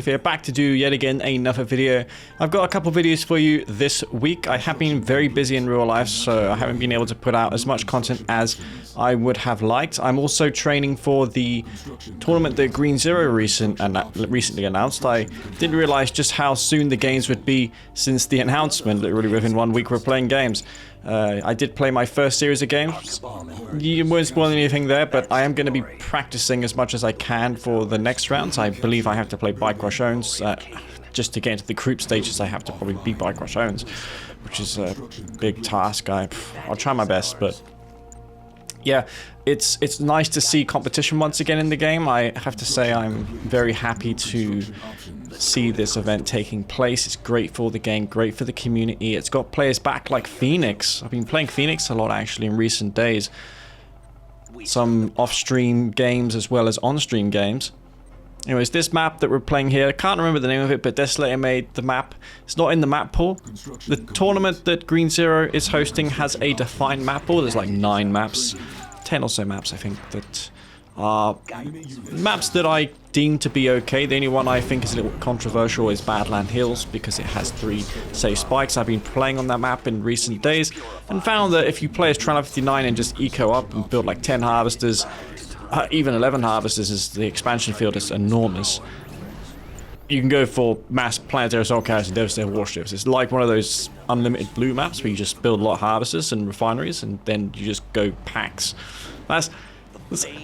Here, back to do yet again another video. I've got a couple videos for you this week. I have been very busy in real life, so I haven't been able to put out as much content as I would have liked. I'm also training for the tournament that Green Zero recently announced. I didn't realize just how soon the games would be since the announcement. Literally within 1 week we're playing games. I did play my first series of games. You won't spoil anything there, but I am going to be practicing as much as I can for the next rounds. I believe I have to play Bike Rush Owns. Just to get into the group stages, I have to probably beat Bike Rush Owns, which is a big task. I'll try my best, but yeah, it's nice to see competition once again in the game. I have to say I'm very happy to see this event taking place. It's great for the game, great for the community. It's got players back like Phoenix. I've been playing Phoenix a lot actually in recent days. Some off-stream games as well as on-stream games. Anyways, this map that we're playing here, I can't remember the name of it, but Desolator made the map. It's not in the map pool. The tournament that Green Zero is hosting has a defined map pool. There's like 9 maps, 10 or so maps I think, that are maps that I deem to be okay. The only one I think is a little controversial is Badland Hills because it has 3 safe spikes. I've been playing on that map in recent days and found that if you play as Trailer 59 and just eco up and build like 10 harvesters, even 11 harvesters, as the expansion field is enormous, you can go for mass planetary assault carriers and devastating warships. It's like one of those unlimited blue maps where you just build a lot of harvesters and refineries and then you just go packs. I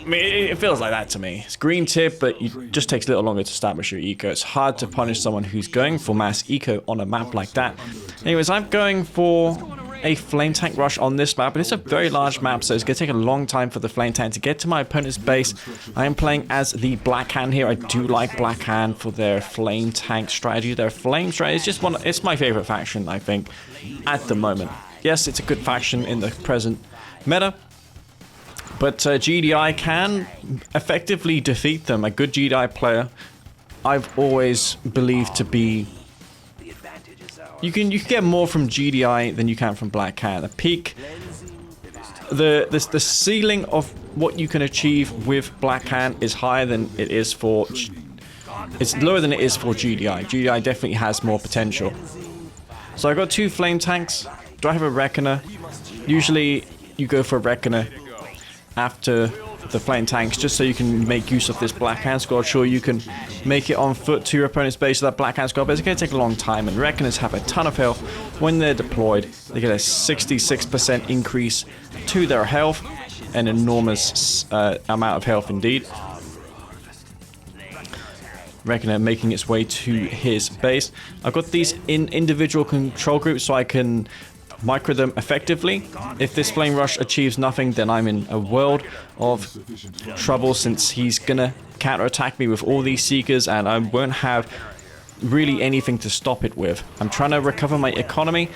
mean, it feels like that to me. It's green tip, but it just takes a little longer to establish your eco. It's hard to punish someone who's going for mass eco on a map like that. Anyways, I'm going for a flame tank rush on this map, but it's a very large map, so it's going to take a long time for the flame tank to get to my opponent's base. I am playing as the Black Hand here. I do like Black Hand for their flame tank strategy. Their flame strategy is just it's my favorite faction, I think, at the moment. Yes, it's a good faction in the present meta, but GDI can effectively defeat them. A good GDI player, I've always believed to be... You can get more from GDI than you can from Black Hand. The peak, the ceiling of what you can achieve with Black Hand is higher than it is for... It's lower than it is for GDI. GDI definitely has more potential. So I got 2 flame tanks. Do I have a Reckoner? Usually you go for a Reckoner after the flame tanks, just so you can make use of this Black Hand squad. Sure, you can make it on foot to your opponent's base with that Black Hand squad, but it's going to take a long time, and Reckoners have a ton of health. When they're deployed, they get a 66% increase to their health, an enormous amount of health indeed. Reckoner making its way to his base. I've got these in individual control groups so I can micro them effectively. If this flame rush achieves nothing, then I'm in a world of trouble, since he's gonna counterattack me with all these seekers and I won't have really anything to stop it with. I'm trying to recover my economy.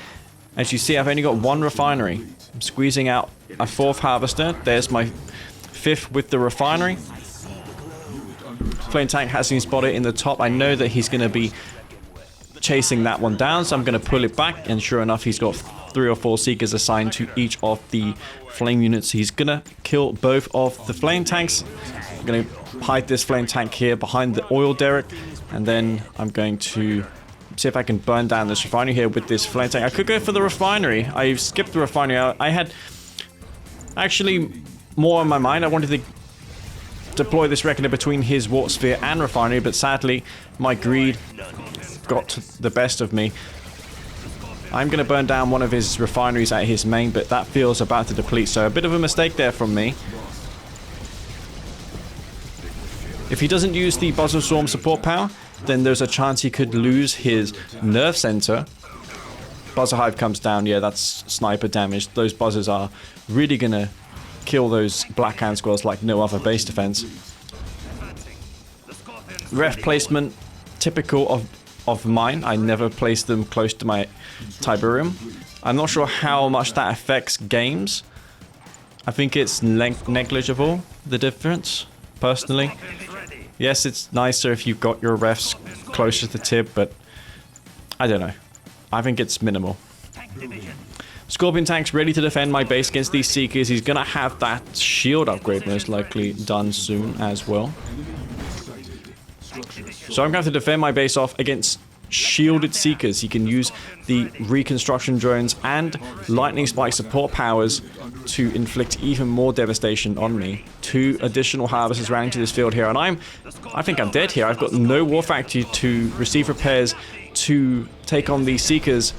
As you see, I've only got 1 refinery. I'm squeezing out a 4th harvester. There's my 5th with the refinery. Flame tank has been spotted in the top. I know that he's gonna be chasing that one down, so I'm gonna pull it back, and sure enough, he's got 3 or 4 seekers assigned to each of the flame units. He's gonna kill both of the flame tanks. I'm gonna hide this flame tank here behind the oil derrick, and then I'm going to see if I can burn down this refinery here with this flame tank. I could go for the refinery. I skipped the refinery. I had actually more on my mind. I wanted to deploy this Reckoner between his warp sphere and refinery, but sadly my greed got the best of me. I'm going to burn down one of his refineries at his main, but that field's about to deplete, so a bit of a mistake there from me. If he doesn't use the Buzzer Swarm support power, then there's a chance he could lose his nerve center. Buzzer Hive comes down. Yeah, that's sniper damage. Those buzzers are really going to kill those Black Hand squads like no other base defense. Ref placement, typical of mine. I never place them close to my Tiberium. I'm not sure how much that affects games. I think it's negligible, the difference, personally. Yes, it's nicer if you've got your refs closer to Tib, but I don't know. I think it's minimal. Scorpion tank's ready to defend my base against these Seekers. He's gonna have that shield upgrade most likely done soon as well. So I'm going to have to defend my base off against shielded Seekers. He can use the reconstruction drones and lightning spike support powers to inflict even more devastation on me. 2 additional harvesters running to this field here, and I think I'm dead here. I've got no war factory to receive repairs to take on these Seekers.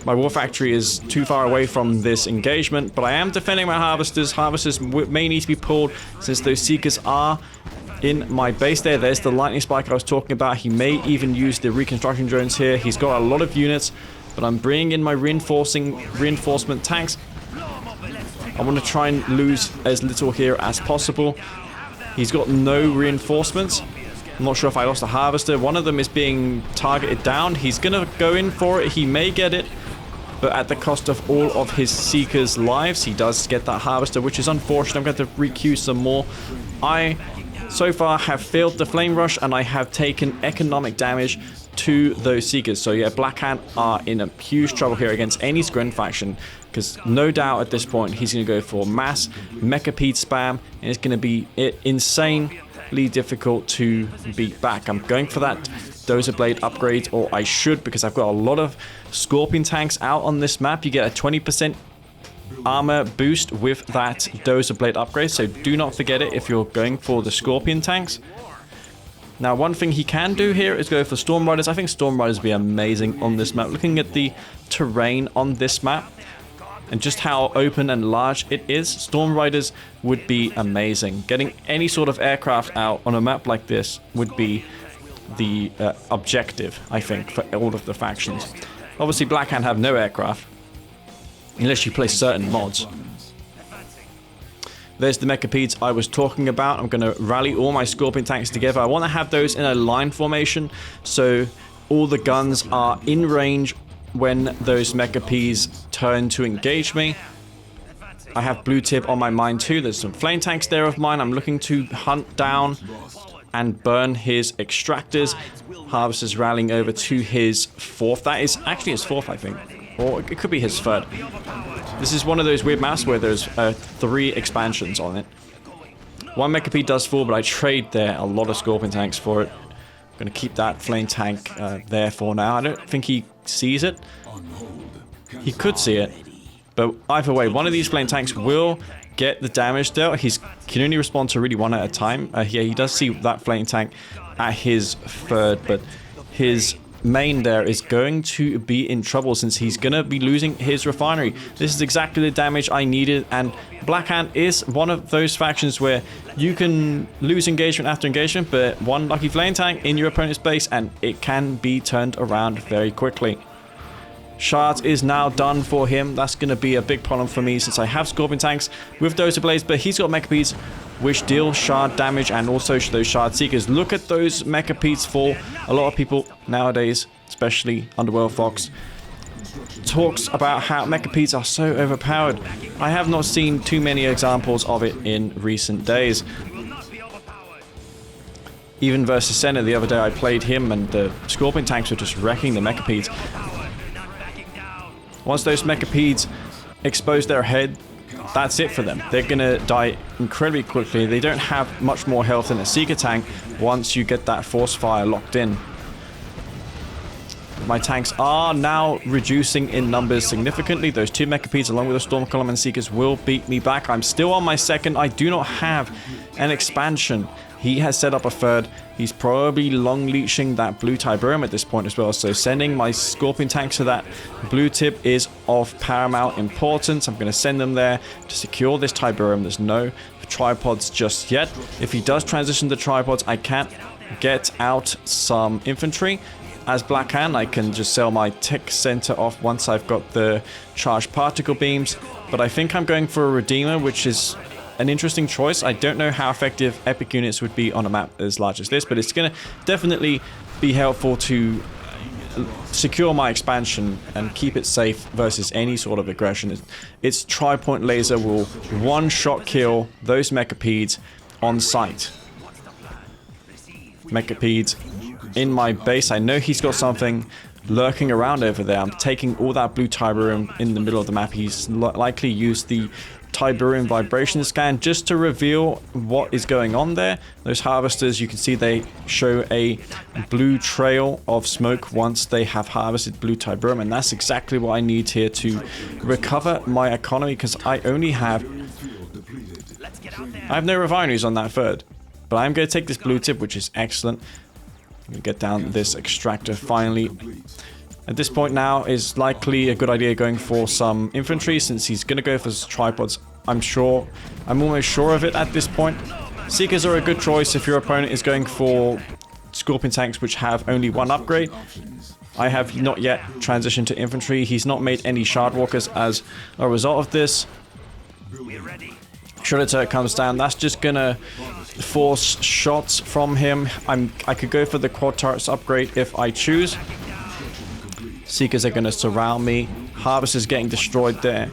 My war factory is too far away from this engagement, but I am defending my harvesters. Harvesters may need to be pulled since those Seekers are in my base there. There's the lightning spike I was talking about. He may even use the reconstruction drones here. He's got a lot of units, but I'm bringing in my reinforcement tanks. I want to try and lose as little here as possible. He's got no reinforcements. I'm not sure if I lost a harvester. One of them is being targeted down. He's going to go in for it. He may get it, but at the cost of all of his Seekers' lives. He does get that harvester, which is unfortunate. I'm going to requeue some more. I so far have failed the flame rush, and I have taken economic damage to those Seekers. So yeah, Black Hand are in a huge trouble here against any Scrin faction, because no doubt at this point he's going to go for mass Mechapede spam, and it's going to be insanely difficult to beat back. I'm going for that Dozer Blade upgrade, or I should, because I've got a lot of Scorpion tanks out on this map. You get a 20% armor boost with that Dozer Blade upgrade, so do not forget it if you're going for the Scorpion tanks. Now, one thing he can do here is go for Storm Riders. I think Storm Riders would be amazing on this map. Looking at the terrain on this map and just how open and large it is, Storm Riders would be amazing. Getting any sort of aircraft out on a map like this would be the objective, I think, for all of the factions. Obviously, Black Hand have no aircraft, unless you play certain mods. There's the Mechapedes I was talking about. I'm going to rally all my Scorpion tanks together. I want to have those in a line formation, so all the guns are in range when those Mechapedes turn to engage me. I have Blue Tip on my mind too. There's some flame tanks there of mine. I'm looking to hunt down and burn his extractors. Harvester's rallying over to his 4th. That is actually his 4th, I think. Or it could be his 3rd. This is one of those weird maps where there's 3 expansions on it. 1 Mechapede does fall, but I trade there a lot of Scorpion tanks for it. I'm going to keep that flame tank there for now. I don't think he sees it. He could see it. But either way, one of these flame tanks will get the damage dealt. He can only respond to really 1 at a time. Yeah, he does see that flame tank at his 3rd, but his main there is going to be in trouble since he's going to be losing his refinery. This is exactly the damage I needed, and Black Hand is one of those factions where you can lose engagement after engagement, but 1 lucky flame tank in your opponent's base and it can be turned around very quickly. Shards is now done for him. That's going to be a big problem for me since I have Scorpion tanks with Dozer Blades, but he's got Mechapedes which deal shard damage and also those Shard Seekers. Look at those Mechapedes fall. A lot of people nowadays, especially Underworld Fox, talks about how Mechapedes are so overpowered. I have not seen too many examples of it in recent days. Even versus Senna the other day, I played him and the Scorpion tanks were just wrecking the Mechapedes. Once those Mechapedes expose their head, that's it for them. They're gonna die incredibly quickly. They don't have much more health than a Seeker tank once you get that force fire locked in. My tanks are now reducing in numbers significantly. Those 2 Mechapedes along with the Storm Column and Seekers will beat me back. I'm still on my 2nd. I do not have an expansion. He has set up a 3rd. He's probably long leeching that blue Tiberium at this point as well. So sending my Scorpion tanks to that blue tip is of paramount importance. I'm going to send them there to secure this Tiberium. There's no tripods just yet. If he does transition to tripods, I can't get out some infantry. As Black Hand, I can just sell my tech center off once I've got the charged particle beams. But I think I'm going for a Redeemer, which is an interesting choice. I don't know how effective epic units would be on a map as large as this, but it's going to definitely be helpful to secure my expansion and keep it safe versus any sort of aggression. Its tri-point laser will one-shot kill those Mechapedes on sight. Mechapedes in my base. I know he's got something lurking around over there. I'm taking all that blue Tiberium in the middle of the map. He's likely used the Tiberium vibration scan just to reveal what is going on there. Those harvesters, you can see they show a blue trail of smoke once they have harvested blue Tiberium, and that's exactly what I need here to recover my economy, because I have no refineries on that third. But I'm going to take this blue tip, which is excellent. I'm going to get down this extractor finally. At this point now is likely a good idea going for some infantry, since he's going to go for tripods. I'm almost sure of it at this point. Seekers are a good choice if your opponent is going for Scorpion tanks which have only one upgrade. I have not yet transitioned to infantry. He's not made any shard walkers as a result of this. Shredder turret comes down. That's just gonna force shots from him. I could go for the quad turrets upgrade if I choose. Seekers are gonna surround me. Harvest is getting destroyed there.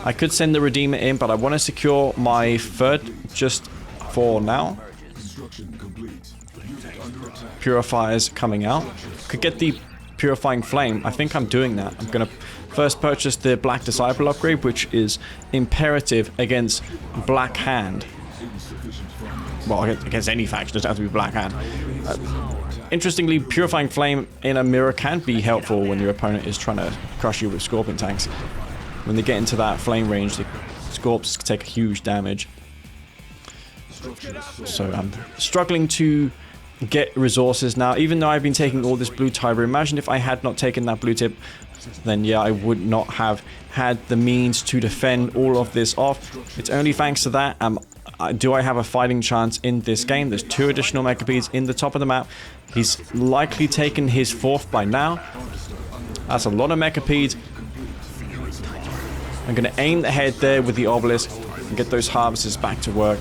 I could send the Redeemer in, but I want to secure my third just for now. Purifiers coming out. Could get the Purifying Flame. I think I'm doing that. I'm gonna first purchase the Black Disciple upgrade, which is imperative against Black Hand. Well, against any faction, it doesn't have to be Black Hand. Interestingly, Purifying Flame in a mirror can be helpful when your opponent is trying to crush you with Scorpion tanks. When they get into that flame range, the Scorps take huge damage. So I'm struggling to get resources now, even though I've been taking all this blue Tiberium. Imagine if I had not taken that blue tip, then yeah, I would not have had the means to defend all of this off. It's only thanks to that. Do I have a fighting chance in this game? There's 2 additional Mechapedes in the top of the map. He's likely taken his 4th by now. That's a lot of Mechapedes. I'm going to aim the head there with the obelisk and get those harvesters back to work.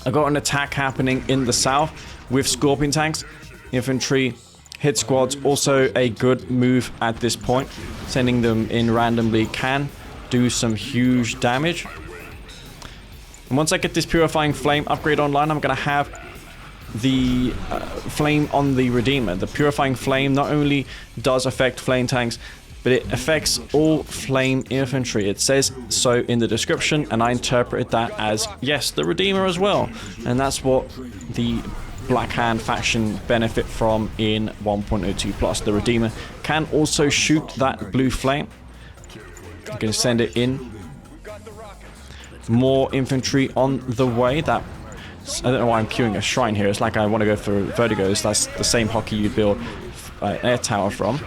I've got an attack happening in the south with Scorpion tanks. Infantry hit squads, also a good move at this point. Sending them in randomly can do some huge damage. And once I get this Purifying Flame upgrade online, I'm going to have the flame on the Redeemer. The Purifying Flame not only does affect flame tanks, but it affects all flame infantry. It says so in the description, and I interpret that as, yes, the Redeemer as well. And that's what the Black Hand faction benefit from in 1.02 plus. The Redeemer can also shoot that blue flame. I'm going to send it in. More infantry on the way. I don't know why I'm queuing a shrine here. It's like I want to go for Vertigos. That's the same hockey you build an air tower from.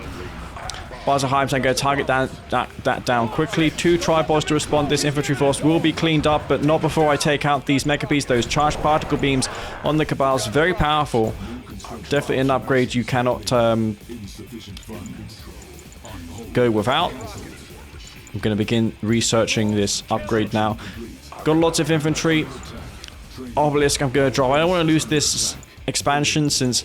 Bars of Hives, I'm going to target that down quickly. 2 tripods to respond. This infantry force will be cleaned up, but not before I take out these Mechapedes. Those charged particle beams on the Cabals, very powerful. Definitely an upgrade you cannot go without. I'm going to begin researching this upgrade now. Got lots of infantry. Obelisk I'm going to drop. I don't want to lose this expansion, since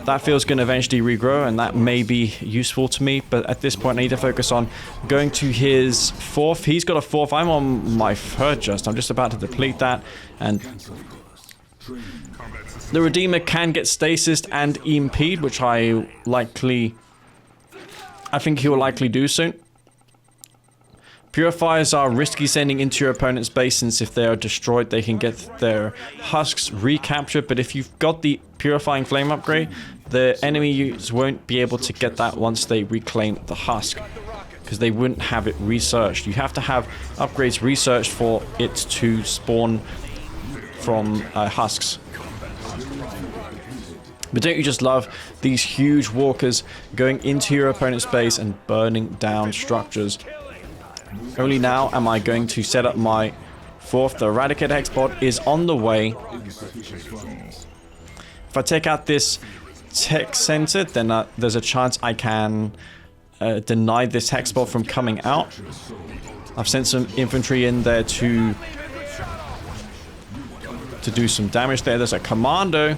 that field's going to eventually regrow, and that may be useful to me, but at this point I need to focus on going to his 4th. He's got a 4th. I'm on my 3rd just. I'm just about to deplete that, and the Redeemer can get stasised and EMP'd, which I think he will likely do soon. Purifiers are risky sending into your opponent's base, since if they are destroyed, they can get their husks recaptured. But if you've got the Purifying Flame upgrade, the enemies won't be able to get that once they reclaim the husk, because they wouldn't have it researched. You have to have upgrades researched for it to spawn from husks. But don't you just love these huge walkers going into your opponent's base and burning down structures? Only now am I going to set up my 4th. The Eradicate Hexbot is on the way. If I take out this tech center, then there's a chance I can deny this Hexbot from coming out. I've sent some infantry in there to do some damage there. There's a commando.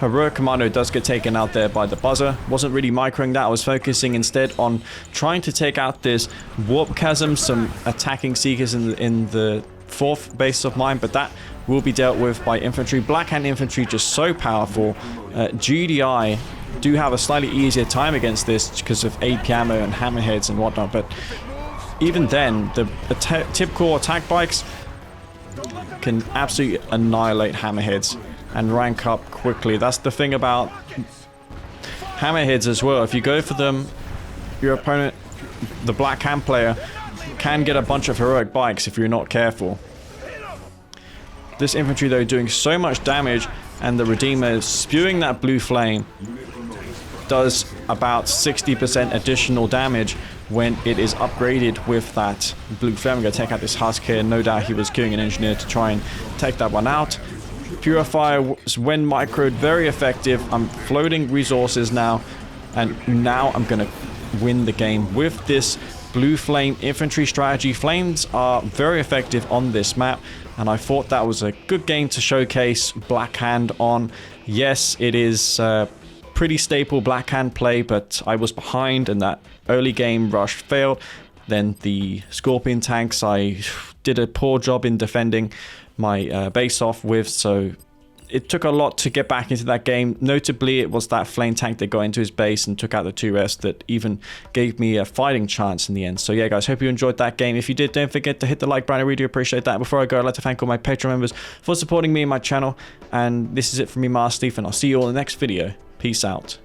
Heroic Commando does get taken out there by the buzzer. Wasn't really microing that. I was focusing instead on trying to take out this Warp Chasm, some attacking Seekers in the 4th base of mine, but that will be dealt with by infantry. Black Hand infantry just so powerful. GDI do have a slightly easier time against this because of AP ammo and hammerheads and whatnot, but even then, the typical attack bikes can absolutely annihilate hammerheads and rank up quickly. That's the thing about hammerheads as well. If you go for them, your opponent, the black hand player, can get a bunch of heroic bikes if you're not careful. This infantry though doing so much damage, and the Redeemer spewing that blue flame does about 60% additional damage when it is upgraded with that blue flame. I'm going to take out this husk here. No doubt he was queuing an engineer to try and take that one out. Purifier was when microed, very effective. I'm floating resources now, and now I'm going to win the game with this blue flame infantry strategy. Flames are very effective on this map, and I thought that was a good game to showcase Black Hand on. Yes, it is pretty staple Black Hand play, but I was behind and that early game rush failed. Then the Scorpion tanks I did a poor job in defending my base off with, so it took a lot to get back into that game. Notably, it was that flame tank that got into his base and took out the 2S that even gave me a fighting chance in the end. So yeah, guys, hope you enjoyed that game. If you did, don't forget to hit the like button. I really do appreciate that. Before I go, I'd like to thank all my Patreon members for supporting me and my channel. And this is it from me, Master Steve, and I'll see you all in the next video. Peace out.